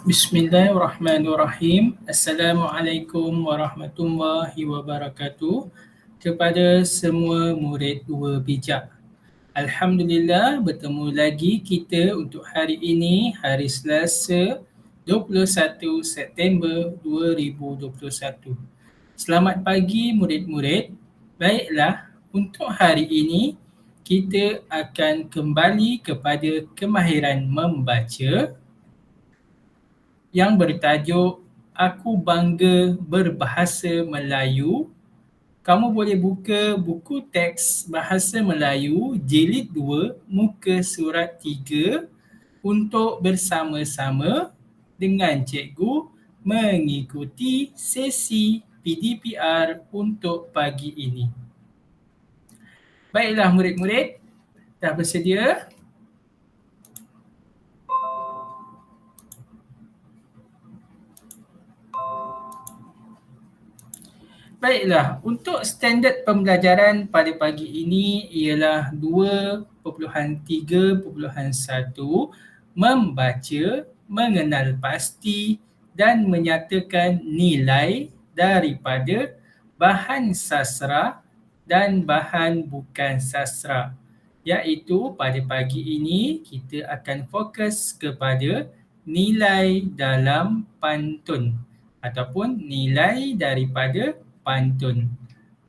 Bismillahirrahmanirrahim. Assalamualaikum warahmatullahi wabarakatuh kepada semua murid dua bijak. Alhamdulillah bertemu lagi kita untuk hari ini, hari Selasa 21 September 2021. Selamat pagi murid-murid. Baiklah, untuk hari ini kita akan kembali kepada kemahiran membaca yang bertajuk Aku Bangga Berbahasa Melayu. Kamu boleh buka buku teks Bahasa Melayu Jilid 2 muka surat 3 untuk bersama-sama dengan cikgu mengikuti sesi PDPR untuk pagi ini. Baiklah murid-murid, dah bersedia? Baiklah, untuk standard pembelajaran pada pagi ini ialah 2.3.1 membaca, mengenal pasti dan menyatakan nilai daripada bahan sastra dan bahan bukan sastra. Iaitu pada pagi ini kita akan fokus kepada nilai dalam pantun ataupun nilai daripada pantun.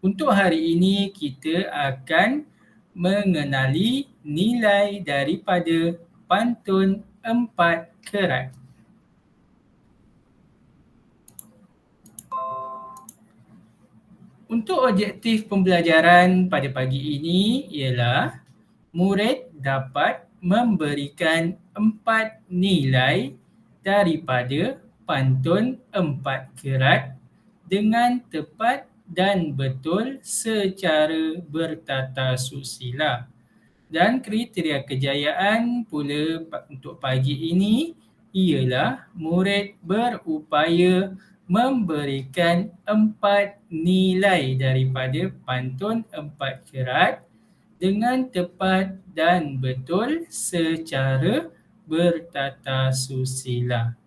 Untuk hari ini kita akan mengenali nilai daripada pantun 4 kerat. Untuk objektif pembelajaran pada pagi ini ialah murid dapat memberikan 4 nilai daripada pantun 4 kerat dengan tepat dan betul secara bertata susila. Dan kriteria kejayaan pula untuk pagi ini ialah murid berupaya memberikan 4 nilai daripada pantun 4 kerat dengan tepat dan betul secara bertata susila.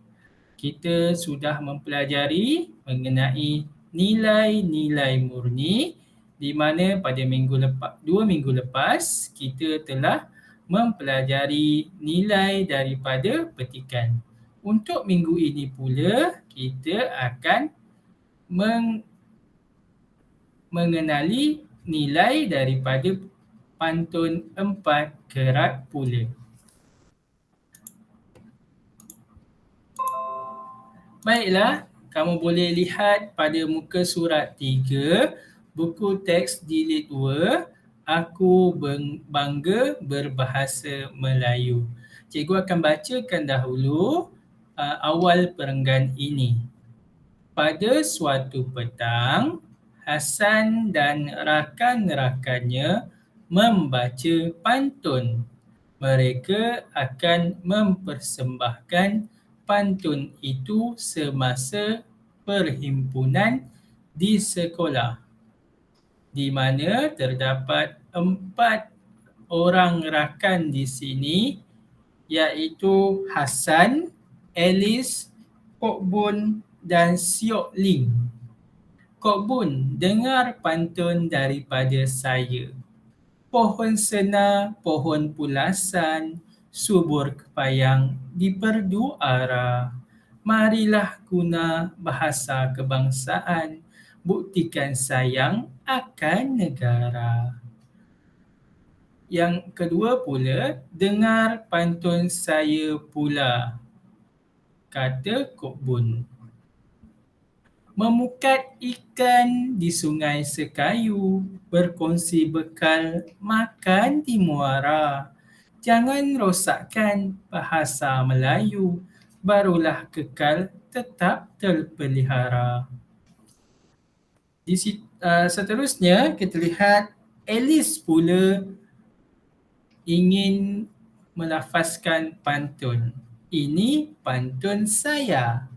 Kita sudah mempelajari mengenai nilai-nilai murni di mana pada 2 minggu lepas kita telah mempelajari nilai daripada petikan. Untuk minggu ini pula kita akan mengenali nilai daripada pantun 4 kerat pula. Baiklah, kamu boleh lihat pada muka surat 3, buku teks jilid 2, Aku Bangga Berbahasa Melayu. Cikgu akan bacakan dahulu awal perenggan ini. Pada suatu petang, Hasan dan rakan-rakannya membaca pantun. Mereka akan mempersembahkan pantun itu semasa perhimpunan di sekolah, di mana terdapat 4 orang rakan di sini, iaitu Hasan, Alice, Kok Bun dan Siok Lim. Kok Bun, dengar pantun daripada saya. Pohon sena, pohon pulasan, subur kepayang diperdu ara. Marilah guna bahasa kebangsaan, buktikan sayang akan negara. Yang kedua pula, dengar pantun saya pula, kata Kok Bun. Memukat ikan di sungai sekayu, berkongsi bekal makan di muara. Jangan rosakkan bahasa Melayu, barulah kekal tetap terpelihara. Seterusnya kita lihat Alice pula ingin melafazkan pantun. Ini pantun saya.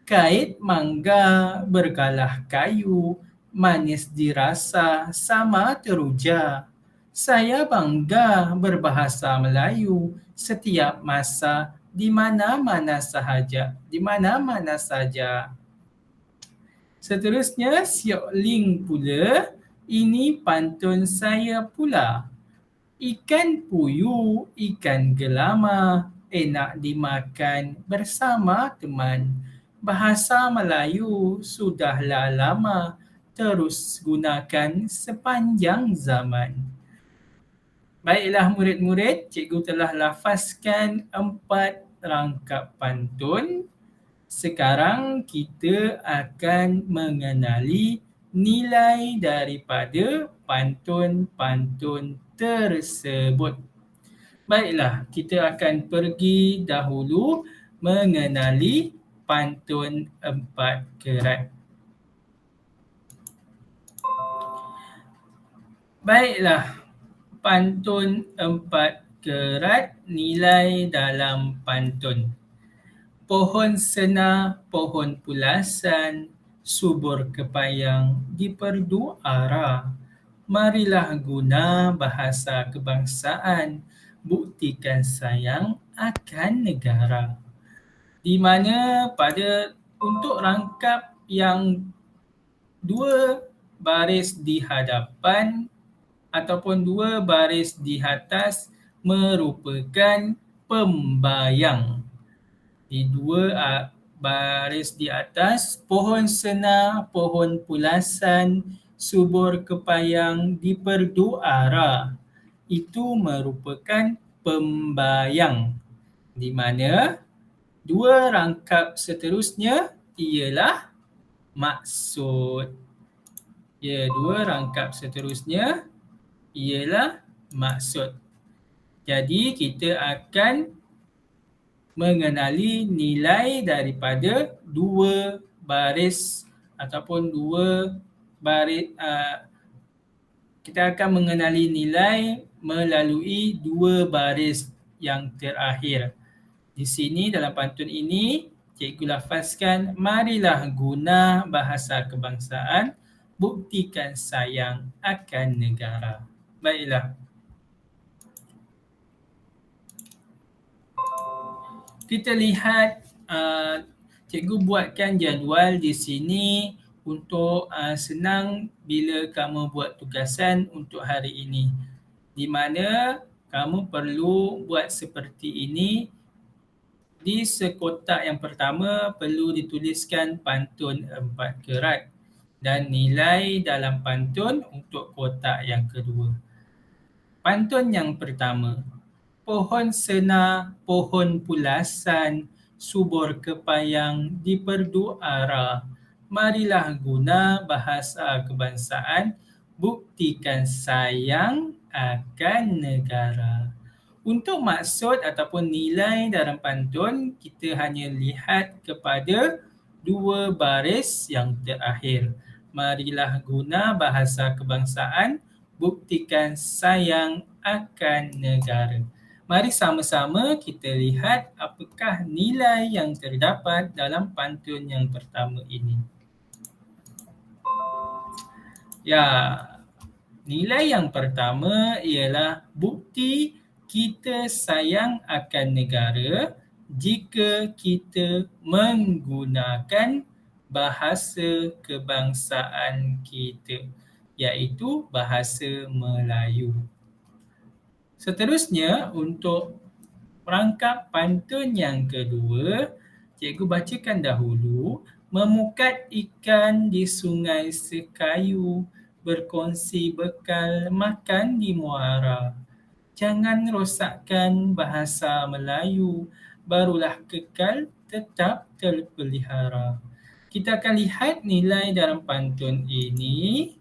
Kait mangga bergalah kayu, manis dirasa sama teruja. Saya bangga berbahasa Melayu, setiap masa di mana-mana sahaja. Di mana-mana saja. Seterusnya, Siok Ling pula, ini pantun saya pula. Ikan puyuh, ikan gelama, enak dimakan bersama teman. Bahasa Melayu sudahlah lama, terus gunakan sepanjang zaman. Baiklah murid-murid, cikgu telah lafazkan 4 rangkap pantun. Sekarang kita akan mengenali nilai daripada pantun-pantun tersebut. Baiklah, kita akan pergi dahulu mengenali pantun 4 kerat. Baiklah, pantun 4 kerat, nilai dalam pantun. Pohon sena, pohon pulasan, subur kepayang diperdu ara. Marilah guna bahasa kebangsaan, buktikan sayang akan negara. Di mana untuk rangkap yang 2 baris di hadapan ataupun 2 baris di atas merupakan pembayang. Di 2 baris di atas, pohon sena, pohon pulasan, subur kepayang diperdu ara. Itu merupakan pembayang. Di mana 2 rangkap seterusnya ialah maksud. 2 rangkap seterusnya ialah maksud. Jadi kita akan mengenali nilai daripada 2 baris ataupun 2 baris. Kita akan mengenali nilai melalui 2 baris yang terakhir. Di sini dalam pantun ini, cikgu lafazkan, marilah guna bahasa kebangsaan, buktikan sayang akan negara. Baiklah. Kita lihat, cikgu buatkan jadual di sini untuk senang bila kamu buat tugasan untuk hari ini. Di mana kamu perlu buat seperti ini. Di sekotak yang pertama perlu dituliskan pantun 4 kerat dan nilai dalam pantun untuk kotak yang kedua. Pantun yang pertama. Pohon sena, pohon pulasan, subur kepayang diperdu ara. Marilah guna bahasa kebangsaan, buktikan sayang akan negara. Untuk maksud ataupun nilai dalam pantun, kita hanya lihat kepada 2 baris yang terakhir. Marilah guna bahasa kebangsaan, buktikan sayang akan negara. Mari sama-sama kita lihat apakah nilai yang terdapat dalam pantun yang pertama ini. Nilai yang pertama ialah bukti kita sayang akan negara jika kita menggunakan bahasa kebangsaan kita, iaitu bahasa Melayu. Seterusnya, untuk rangkap pantun yang kedua, cikgu bacakan dahulu. Memukat ikan di sungai sekayu, berkongsi bekal makan di muara. Jangan rosakkan bahasa Melayu, barulah kekal tetap terpelihara. Kita akan lihat nilai dalam pantun ini.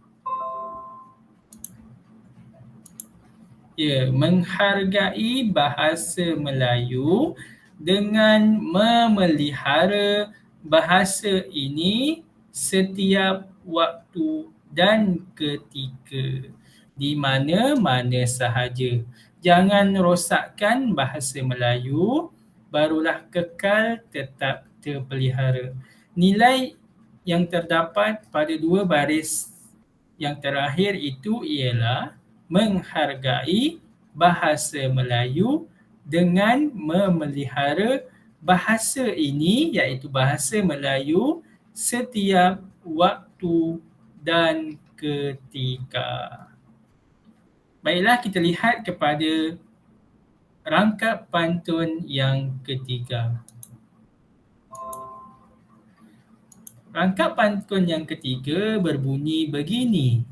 Menghargai bahasa Melayu dengan memelihara bahasa ini setiap waktu dan ketika, di mana-mana sahaja. Jangan rosakkan bahasa Melayu, barulah kekal tetap terpelihara. Nilai yang terdapat pada 2 baris yang terakhir itu ialah menghargai bahasa Melayu dengan memelihara bahasa ini iaitu bahasa Melayu setiap waktu dan ketika. Baiklah, kita lihat kepada rangkap pantun yang ketiga. Rangkap pantun yang ketiga berbunyi begini.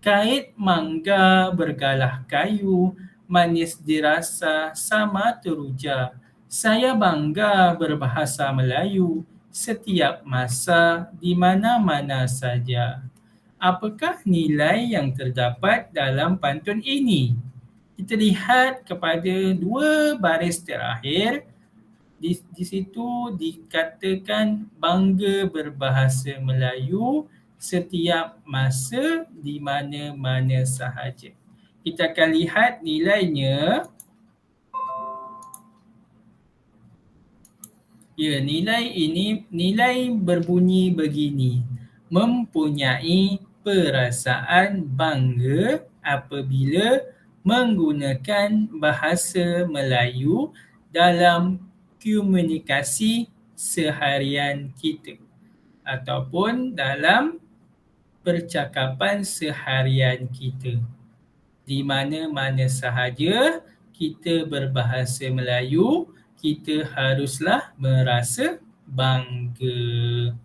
Kait mangga bergalah kayu, manis dirasa sama teruja. Saya bangga berbahasa Melayu setiap masa di mana-mana saja. Apakah nilai yang terdapat dalam pantun ini? Kita lihat kepada dua baris terakhir. Di situ dikatakan bangga berbahasa Melayu setiap masa di mana-mana sahaja. Kita akan lihat nilainya. Ya, nilai berbunyi begini. Mempunyai perasaan bangga apabila menggunakan bahasa Melayu dalam komunikasi seharian kita ataupun dalam percakapan seharian kita. Di mana-mana sahaja kita berbahasa Melayu, kita haruslah merasa bangga.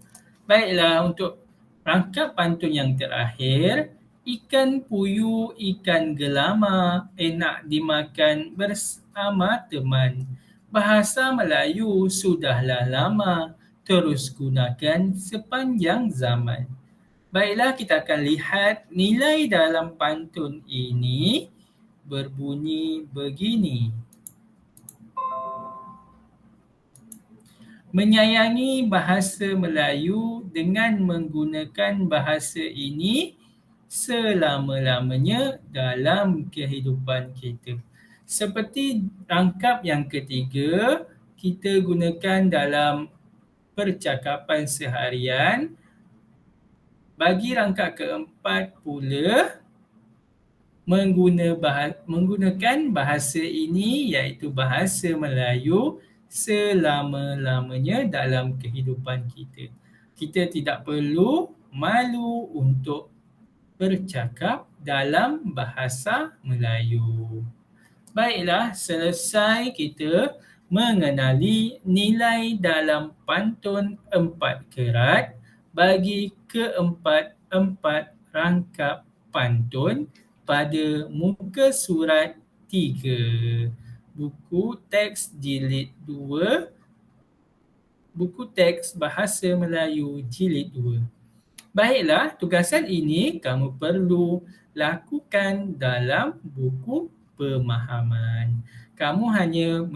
Baiklah, untuk rangkap pantun yang terakhir, ikan puyuh, ikan gelama, enak dimakan bersama teman. Bahasa Melayu sudahlah lama, terus gunakan sepanjang zaman. Baiklah, kita akan lihat nilai dalam pantun ini berbunyi begini. Menyayangi bahasa Melayu dengan menggunakan bahasa ini selama-lamanya dalam kehidupan kita. Seperti rangkap yang ketiga, kita gunakan dalam percakapan seharian. Bagi rangkap keempat pula, menggunakan bahasa ini iaitu bahasa Melayu selama-lamanya dalam kehidupan kita. Kita tidak perlu malu untuk bercakap dalam bahasa Melayu. Baiklah, selesai kita mengenali nilai dalam pantun 4 kerat bagi keempat-empat rangkap pantun pada muka surat 3. Buku teks jilid 2, buku teks Bahasa Melayu jilid 2. Baiklah, tugasan ini kamu perlu lakukan dalam buku pemahaman. Kamu hanya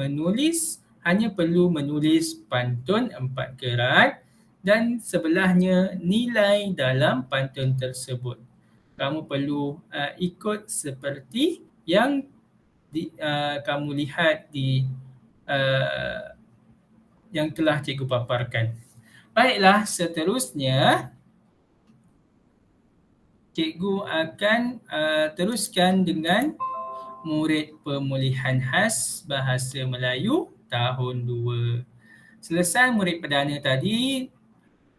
perlu menulis pantun 4 kerat dan sebelahnya nilai dalam pantun tersebut. Kamu perlu ikut seperti yang kamu lihat di yang telah cikgu paparkan. Baiklah, seterusnya cikgu akan teruskan dengan murid pemulihan khas Bahasa Melayu tahun 2. Selesai murid perdana tadi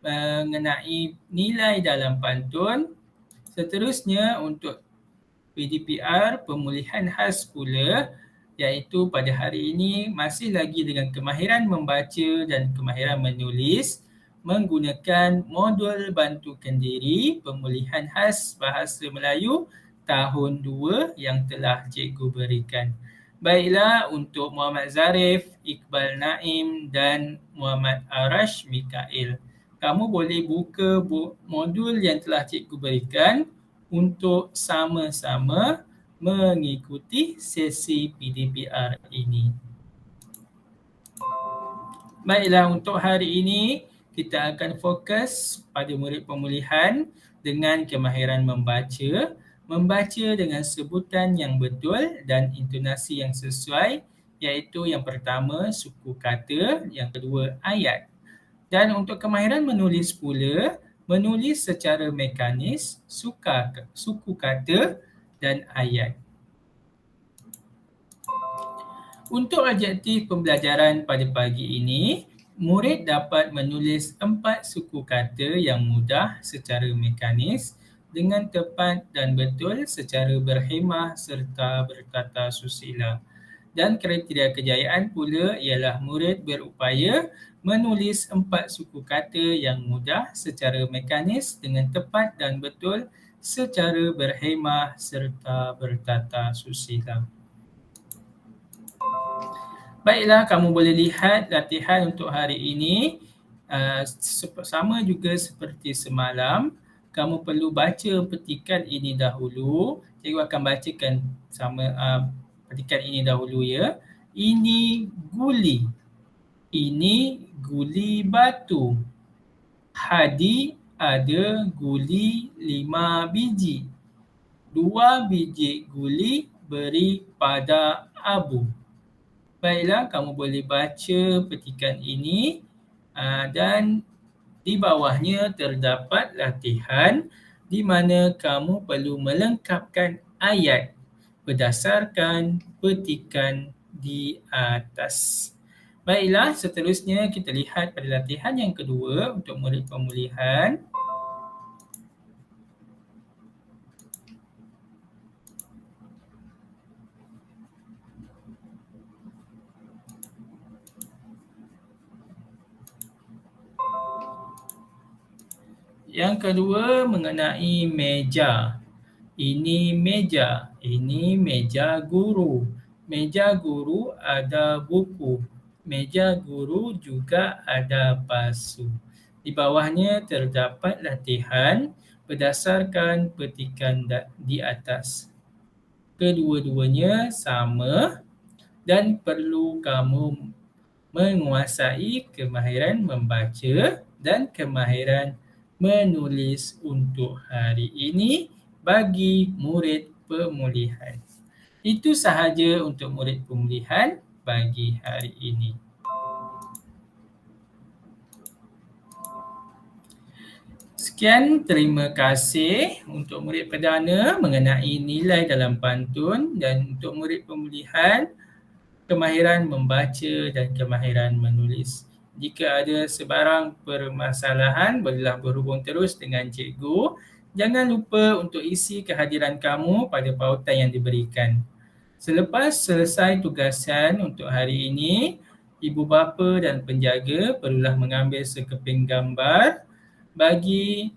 mengenai nilai dalam pantun. Seterusnya untuk PDPR pemulihan khas pula, iaitu pada hari ini masih lagi dengan kemahiran membaca dan kemahiran menulis menggunakan modul bantukan diri pemulihan khas Bahasa Melayu tahun 2 yang telah cikgu berikan. Baiklah, untuk Muhammad Zarif, Iqbal Naim dan Muhammad Arash Mikail, kamu boleh buka modul yang telah cikgu berikan untuk sama-sama mengikuti sesi PDPR ini. Baiklah, untuk hari ini kita akan fokus pada murid pemulihan dengan kemahiran membaca dengan sebutan yang betul dan intonasi yang sesuai, iaitu yang pertama suku kata, yang kedua ayat. Dan untuk kemahiran menulis pula, menulis secara mekanis suku kata dan ayat. Untuk objektif pembelajaran pada pagi ini, murid dapat menulis 4 suku kata yang mudah secara mekanis dengan tepat dan betul secara berhemah serta bertata susila. Dan kriteria kejayaan pula ialah murid berupaya menulis 4 suku kata yang mudah secara mekanis dengan tepat dan betul secara berhemah serta bertata susila. Baiklah, kamu boleh lihat latihan untuk hari ini. Sama juga seperti semalam, kamu perlu baca petikan ini dahulu. Cikgu akan bacakan petikan ini dahulu ya. Ini guli. Ini guli batu. Hadi ada guli 5 biji. 2 biji guli beri pada Abu. Baiklah, kamu boleh baca petikan ini dan di bawahnya terdapat latihan di mana kamu perlu melengkapkan ayat berdasarkan petikan di atas. Baiklah, seterusnya kita lihat pada latihan yang kedua untuk murid pemulihan. Yang kedua mengenai meja. Ini meja guru. Meja guru ada buku. Meja guru juga ada pasu. Di bawahnya terdapat latihan berdasarkan petikan di atas. Kedua-duanya sama dan perlu kamu menguasai kemahiran membaca dan kemahiran menulis untuk hari ini bagi murid pemulihan. Itu sahaja untuk murid pemulihan bagi hari ini. Sekian, terima kasih untuk murid perdana mengenai nilai dalam pantun dan untuk murid pemulihan kemahiran membaca dan kemahiran menulis. Jika ada sebarang permasalahan, bolehlah berhubung terus dengan cikgu. Jangan lupa untuk isi kehadiran kamu pada pautan yang diberikan. Selepas selesai tugasan untuk hari ini, ibu bapa dan penjaga perlulah mengambil sekeping gambar bagi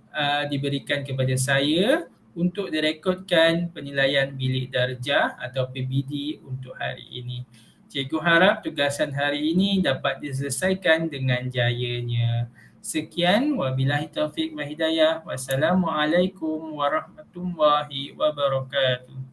diberikan kepada saya untuk direkodkan penilaian bilik darjah atau PBD untuk hari ini. Cikgu harap tugasan hari ini dapat diselesaikan dengan jayanya. Sekian, wabillahi taufiq wa hidayah. Wassalamualaikum warahmatullahi wabarakatuh.